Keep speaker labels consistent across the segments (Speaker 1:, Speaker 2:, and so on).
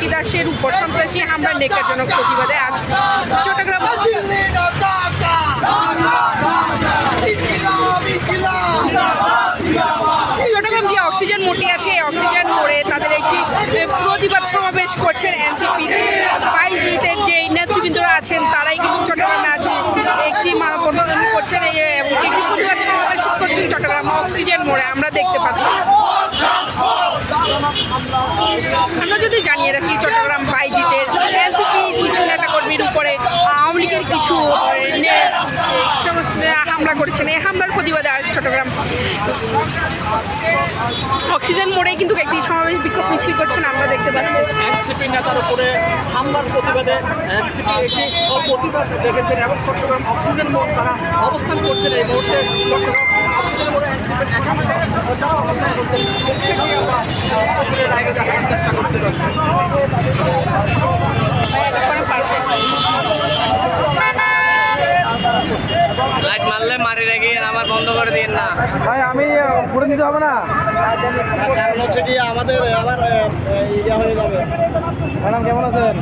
Speaker 1: হাদি দাসের উপর সন্ত্রাসী হামলার ন্যাক্কারজনক প্রতিবাদে আজ চট্টগ্রাম যে অক্সিজেন মোড়টি আছে এই অক্সিজেন মোড়ে তাদের একটি প্রতিবাদ সমাবেশ করছেন এনসিপি বাইজিতের যে নেতৃবৃন্দরা আছেন তারাই কিন্তু চট্টগ্রামে আজ একটি মানববন্ধন করছেন এবং একটি প্রতিবাদ সমাবেশ করছেন চট্টগ্রাম অক্সিজেন মোড়ে আমরা দেখতে পাচ্ছি। আমরা যদি জানিয়ে রাখি চট্টগ্রাম বাইজিতের এনসিপি কিছু নেতাকর্মীর উপরে আওয়ামী লীগের কিছু হামলা করেছেন। এই হামলার প্রতিবাদে আজ চট্টগ্রাম অক্সিজেন মোড়ে কিন্তু একটি সমাবেশ বিক্ষোভ মিছিল করছেন আমরা দেখতে পাচ্ছি।
Speaker 2: এনসিপি নেতার উপরে হামলার প্রতিবাদে এনসিপি একটি প্রতিবাদ দেখেছেন এবং চট্টগ্রাম অক্সিজেন মোড় তারা অবস্থান করছেন। এই মুহূর্তে চট্টগ্রাম অক্সিজেন মোড়ে এনসিপির একাংশ যারা অবস্থান করছেন চেষ্টা করতে
Speaker 3: লাইট মারলে মারি রেখে আবার বন্ধ করে দিন না
Speaker 2: ভাই। আমি করে দিতে হবে না,
Speaker 3: কারণ হচ্ছে কি আমাদের আবার ইয়া হয়ে যাবে।
Speaker 2: ম্যাডাম কেমন আছেন?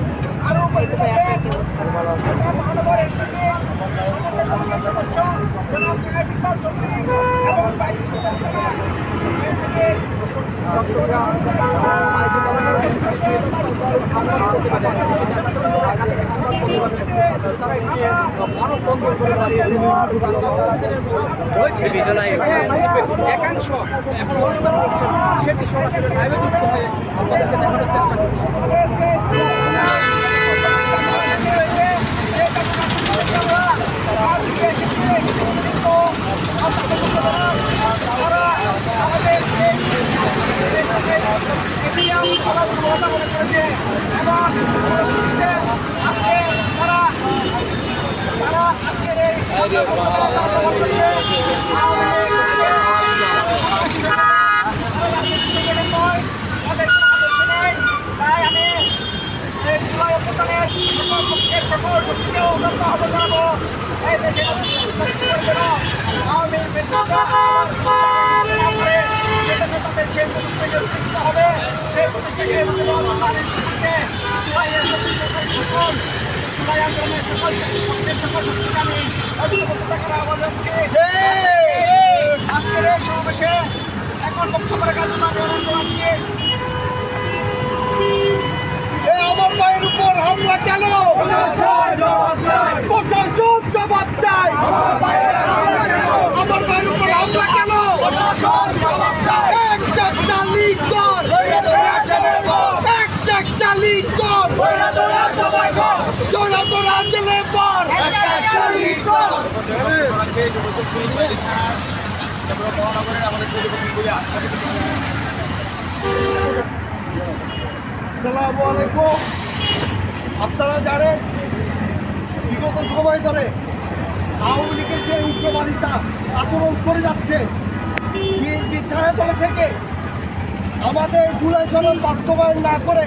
Speaker 2: একাংশ এখন অবস্থান করছেন সেটি সরাসরি লাইভে যুক্ত হয়ে আপনাদেরকে দেখানোর চেষ্টা করছি। আজকের এই সমাবেশে এখন বক্তব্য রাখার জন্য আমি অনুরোধ জানাচ্ছি। আমার ভাইয়ের উপর হামলা কেন? প্রশাসন জবাব চাই। আমার ভাইয়ের উপর হামলা কেন? একটা লিগ কর, একটা লিগ কর, জোড়া তোরা চলে পর। আপনারা জানেন বিগত সময় ধরে আওয়ামী লীগের যে উগ্রবাদিতা আক্রমণ করে যাচ্ছে বিএনপি ছায়াতলা থেকে আমাদের জুলাই সনদ বাস্তবায়ন না করে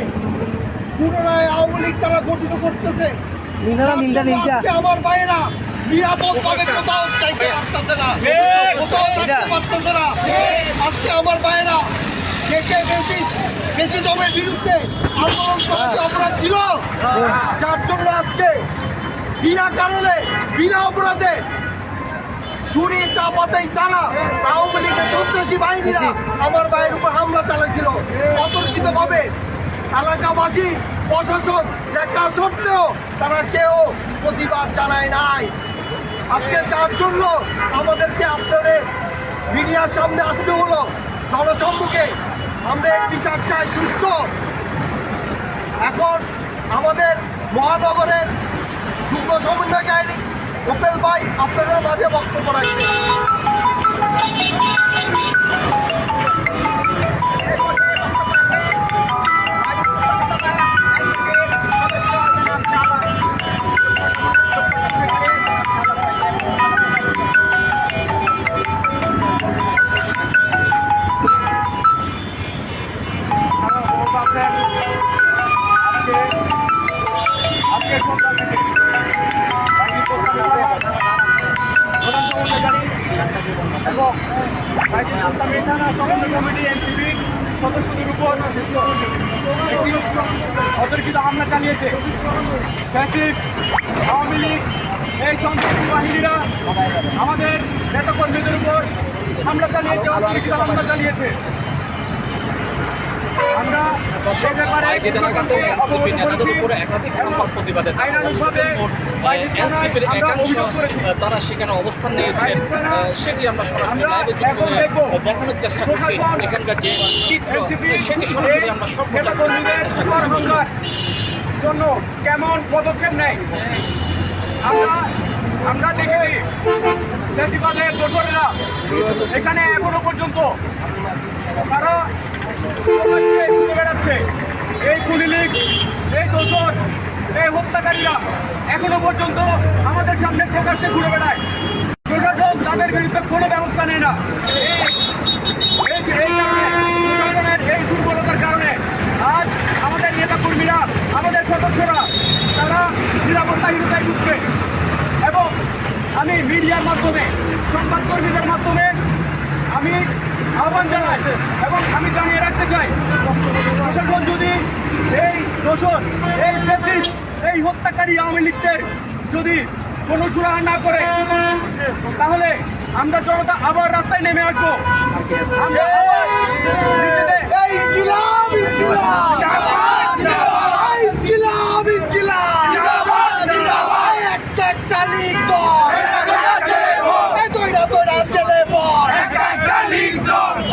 Speaker 2: পুনরায় আওয়ামী লীগ তারা গঠিত করতেছে। আমার ভাইয়েরা নিরাপদভাবে কোথাও চাইতে পারতেছে না, কোথাও থাকতে পারতেছে না। আজকে আমার ভাইয়েরা দেশে ফ্যাসিজমের বিরুদ্ধে আন্দোলন করতে অপরাধ ছিল, যার জন্য আজকে বিনা কারণে বিনা অপরাধে ছুরি চাপাতেই তারা আওয়ামী লীগের সন্ত্রাসী বাহিনীরা আমার ভাইয়ের উপর হামলা চালাইছিল। অতর্কিতভাবে এলাকাবাসী প্রশাসন দেখা সত্ত্বেও তারা কেউ প্রতিবাদ জানায় নাই। আজকে যার জন্য আমাদেরকে আপনাদের মিডিয়ার সামনে আসতে হলো, জনসম্মুখে। আমরা বিচার চাই সুস্থ। এখন আমাদের মহানগরের যুগ্ম সমন্বয়কারী গোপেল ভাই আপনাদের মাঝে বক্তব্য রাখবেন। এবং থানা সমন্বয় কমিটি এনসিপি সদস্যদের উপর একটি অতর্কিত হামলা চালিয়েছে। ফ্যাসিস্ট আওয়ামী লীগ এই সন্ত্রাসী বাহিনীরা আমাদের নেতাকর্মীদের উপর হামলা চালিয়েছে, অতর্কিত হামলা চালিয়েছে। আমরা সে ব্যাপারে
Speaker 4: এনসিপি নেতাদের উপরে একাধিক সংবাদ প্রতিবাদের এনসিপির একাংশ তারা সেখানে অবস্থান নিয়েছেন, সেটি আমরা সরাসরি লাইভে দেখানোর চেষ্টা করছি। এখানকার যে চিত্র সেটি সরাসরি আমরা
Speaker 2: নেতাকর্মীদের উপর হামলার জন্য কেমন পদক্ষেপ নেয় আমরা দেখেছি। ফ্যাসিবাদের দোসরেরা এখানে এখনো পর্যন্ত তারা প্রকাশ্যে ঘুরে বেড়াচ্ছে। এই খুনি লীগ, এই দোসর, এই হত্যাকারীরা এখনো পর্যন্ত আমাদের সামনে প্রকাশ্যে ঘুরে বেড়ায়। প্রশাসন তাদের বিরুদ্ধে কোনো ব্যবস্থা নেয় না। প্রশাসনের এই দুর্বলতার কারণে আজ আমাদের নেতাকর্মীরা, আমাদের সদস্যরা তারা নিরাপত্তাহীনতায় ভুগছে। এবং আমি মিডিয়ার মাধ্যমে, সংবাদকর্মীদের মাধ্যমে আমি আহ্বান জানাই এবং আমি জানিয়ে রাখতে চাই, প্রশাসন যদি এই দোষর, এই ফ্যাসিস্ট, এই হত্যাকারী আওয়ামী লীগদের যদি কোনো সুরাহা না করে, তাহলে আমরা জনতা আবার রাস্তায় নেমে আসবো। আমরা আবার নিজেদের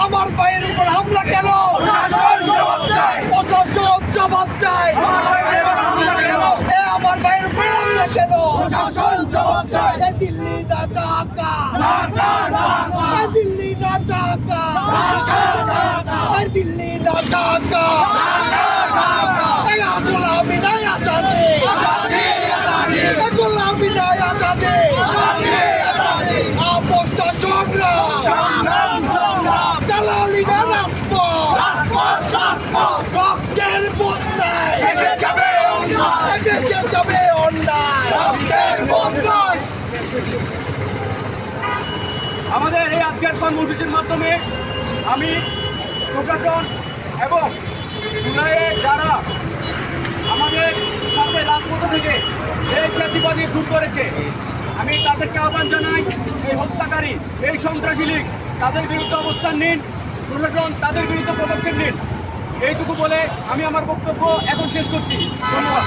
Speaker 5: আমার ভাইয়ের উপর হামলা কেন? প্রশাসন জবাব চাই। আমার ভাইয়ের উপর হামলা কেন? দিল্লি না ঢাকা, দিল্লি না ঢাকা, দিল্লি না ঢাকা। গোলামি নাই আজাদে, গোলামি নাই আজাদে। আপোষটা সংগ্রাম, দালালি না রাজপথ, রক্তের বন্যায় দেশে যাবে অন্যায়।
Speaker 2: আমাদের এই আজকের কর্মসূচির মাধ্যমে আমি প্রশাসন এবং জুলাইয়ে যারা আমাদের সাথে রাজপথ থেকে এই ফ্যাসিবাদী দূর করেছে, আমি তাদেরকে আহ্বান জানাই, এই হত্যাকারী, এই সন্ত্রাসী লীগ তাদের বিরুদ্ধে অবস্থান নিন, প্রশাসন তাদের বিরুদ্ধে পদক্ষেপ নিন। এইটুকু বলে আমি আমার বক্তব্য এখন শেষ করছি। ধন্যবাদ।